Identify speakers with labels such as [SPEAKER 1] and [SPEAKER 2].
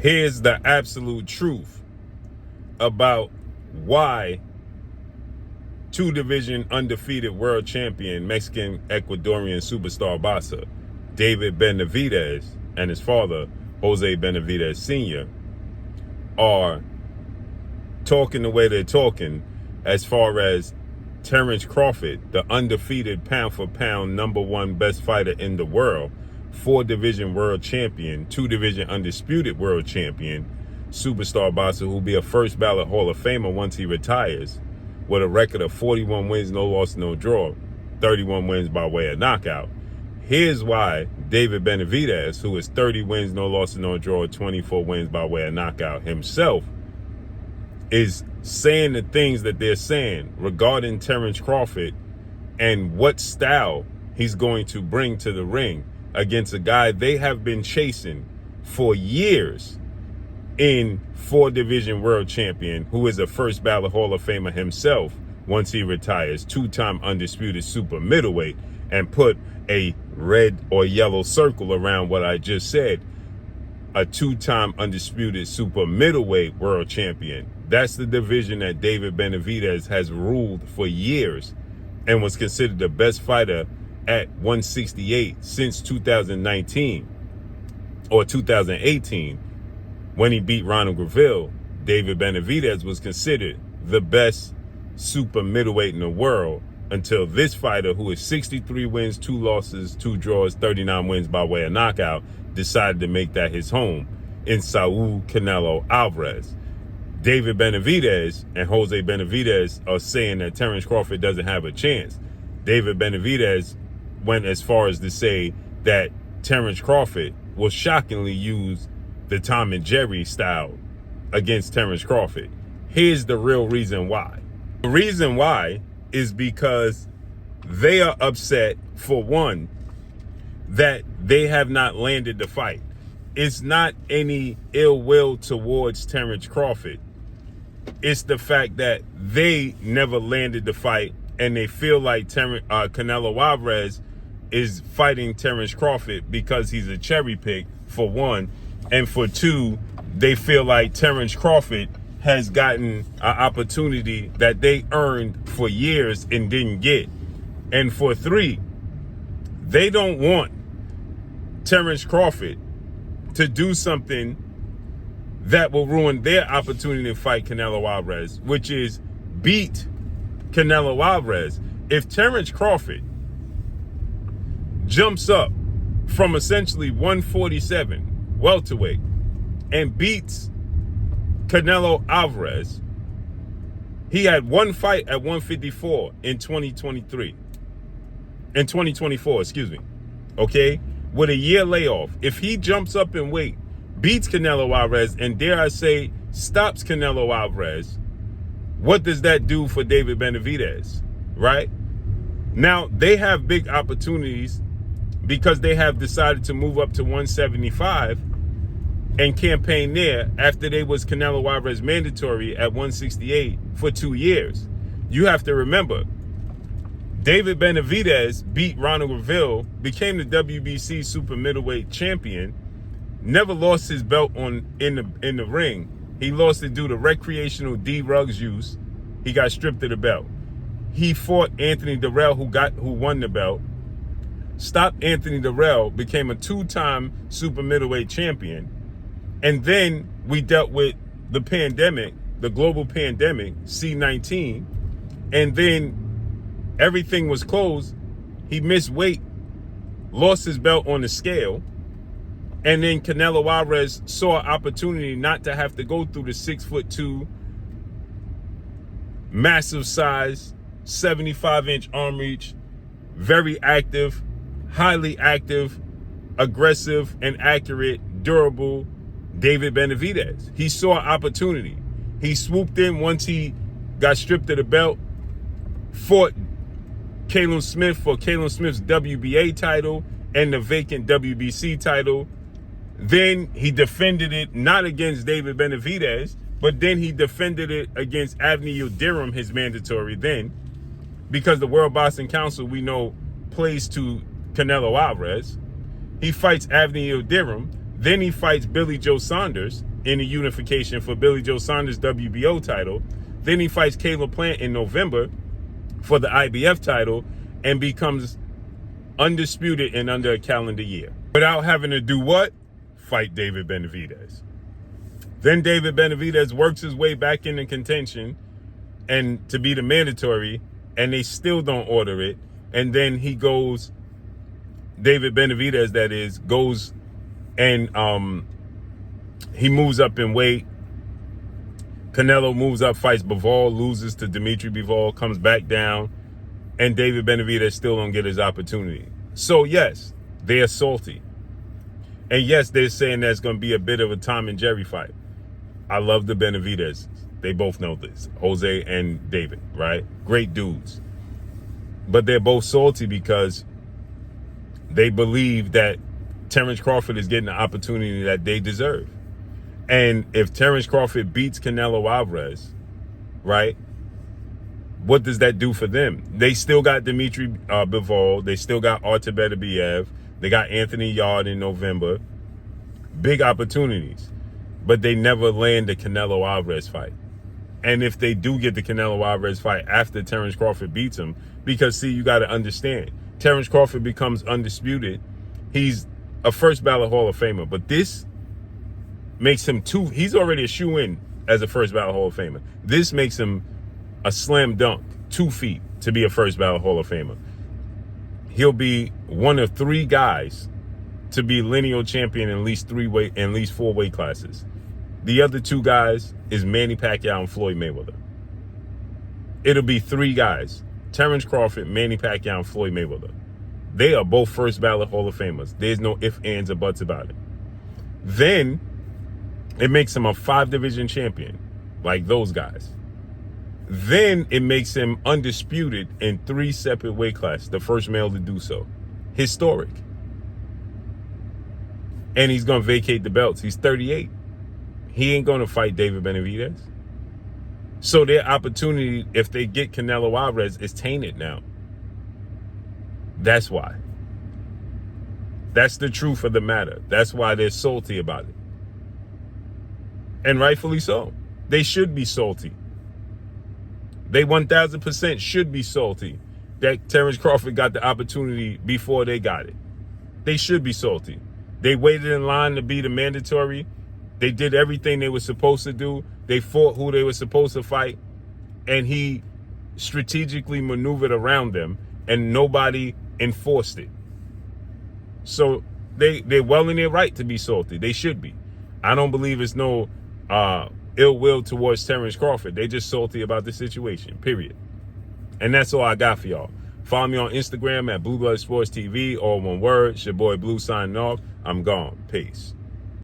[SPEAKER 1] Here's the absolute truth about why two-division undefeated world champion, Mexican Ecuadorian superstar boxer David Benavidez and his father, Jose Benavidez Sr., are talking the way they're talking as far as Terrence Crawford, the undefeated pound-for-pound #1 best fighter in the world, 4-division world champion, 2-division undisputed world champion, superstar boxer who'll be a first ballot Hall of Famer once he retires, with a record of 41 wins, no loss, no draw, 31 wins by way of knockout. Here's why David Benavidez, who is 30 wins, no loss, no draw, 24 wins by way of knockout himself, is saying the things that they're saying regarding Terrence Crawford and what style he's going to bring to the ring against a guy they have been chasing for years in 4-division world champion, who is a first ballot Hall of Famer himself once he retires, 2-time undisputed super middleweight, and put a red or yellow circle around what I just said, a 2-time undisputed super middleweight world champion. That's the division that David Benavidez has ruled for years and was considered the best fighter at 168 since 2019 or 2018. When he beat Ronald Graville, David Benavidez was considered the best super middleweight in the world until this fighter, who is 63 wins, 2 losses, 2 draws, 39 wins by way of knockout, decided to make that his home in Saul Canelo Alvarez. David Benavidez and Jose Benavidez are saying that Terrence Crawford doesn't have a chance. David Benavidez went as far as to say that Terrence Crawford will shockingly use the Tom and Jerry style against Terrence Crawford. Here's the real reason why. The reason why is because they are upset, for one, that they have not landed the fight. It's not any ill will towards Terrence Crawford. It's the fact that they never landed the fight, and they feel like Canelo Alvarez is fighting Terrence Crawford because he's a cherry pick, for one. And for two, they feel like Terrence Crawford has gotten an opportunity that they earned for years and didn't get. And for three, they don't want Terrence Crawford to do something that will ruin their opportunity to fight Canelo Alvarez, which is beat Canelo Alvarez. If Terrence Crawford jumps up from essentially 147 welterweight and beats Canelo Alvarez, he had one fight at 154 in 2024, okay, with a year layoff. If he jumps up in weight, beats Canelo Alvarez, and dare I say, stops Canelo Alvarez, what does that do for David Benavidez, right? Now, they have big opportunities because they have decided to move up to 175 and campaign there after they was Canelo Alvarez mandatory at 168 for 2 years. You have to remember, David Benavidez beat Ronald Graville, became the WBC super middleweight champion, never lost his belt in the ring. He lost it due to recreational D-Rugs use. He got stripped of the belt. He fought Anthony Durrell, who won the belt. Stopped Anthony Durrell, became a 2-time super middleweight champion. And then we dealt with the pandemic, the global pandemic, C-19. And then everything was closed. He missed weight, lost his belt on the scale. And then Canelo Alvarez saw an opportunity not to have to go through the 6'2", massive size, 75-inch arm reach, very active, highly active, aggressive, and accurate, durable David Benavidez. He saw an opportunity. He swooped in once he got stripped of the belt, fought Caleb Smith for Caleb Smith's WBA title and the vacant WBC title. Then he defended it not against David Benavidez, but then he defended it against Avni Yildirim, his mandatory then, because the World Boxing Council, we know, plays to Canelo Alvarez. He fights Avni Yildirim. Then he fights Billy Joe Saunders. in the unification for Billy Joe Saunders' WBO title. Then he fights Caleb Plant in November for the IBF title and becomes undisputed in under a calendar year. Without having to do what? Fight David Benavidez. Then David Benavidez works his way back into contention and to be the mandatory, and they still don't order it. And then he goes, David Benavidez, that is, goes and he moves up in weight. Canelo moves up, fights Bivol, loses to Dimitri Bivol, comes back down, and David Benavidez still don't get his opportunity. So yes, they're salty. And yes, they're saying that's going to be a bit of a Tom and Jerry fight. I love the Benavidez. They both know this, Jose and David, right? Great dudes. But they're both salty because they believe that Terence Crawford is getting the opportunity that they deserve. And if Terence Crawford beats Canelo Alvarez, right, what does that do for them? They still got Dimitri Bivol. They still got Artur Beterbiev. They got Anthony Yard in November. Big opportunities. But they never land the Canelo Alvarez fight. And if they do get the Canelo Alvarez fight after Terence Crawford beats him, because, see, you got to understand, Terence Crawford becomes undisputed. He's a first ballot Hall of Famer. But this makes him he's already a shoe-in as a first ballot Hall of Famer. This makes him a slam dunk, 2 feet to be a first ballot Hall of Famer. He'll be one of 3 guys to be lineal champion in at least 4 weight classes. The other 2 guys is Manny Pacquiao and Floyd Mayweather. It'll be 3 guys: Terence Crawford, Manny Pacquiao, and Floyd Mayweather. They are both first ballot Hall of Famers. There's no ifs, ands, or buts about it. Then it makes him a 5-division champion, like those guys. Then it makes him undisputed in 3 separate weight classes, the first male to do so. Historic. And he's going to vacate the belts. He's 38. He ain't going to fight David Benavidez. So their opportunity, if they get Canelo Alvarez, is tainted now. That's why. That's the truth of the matter. That's why they're salty about it. And rightfully so. They should be salty. They 1,000% should be salty that Terence Crawford got the opportunity before they got it. They should be salty. They waited in line to be the mandatory. They did everything they were supposed to do. They fought who they were supposed to fight. And he strategically maneuvered around them, and nobody enforced it. So they're well in their right to be salty. They should be. I don't believe it's no ill will towards Terence Crawford. They just salty about the situation, period. And that's all I got for y'all. Follow me on Instagram at Blue Blood Sports TV, all one word. It's your boy Blue signing off. I'm gone. Peace.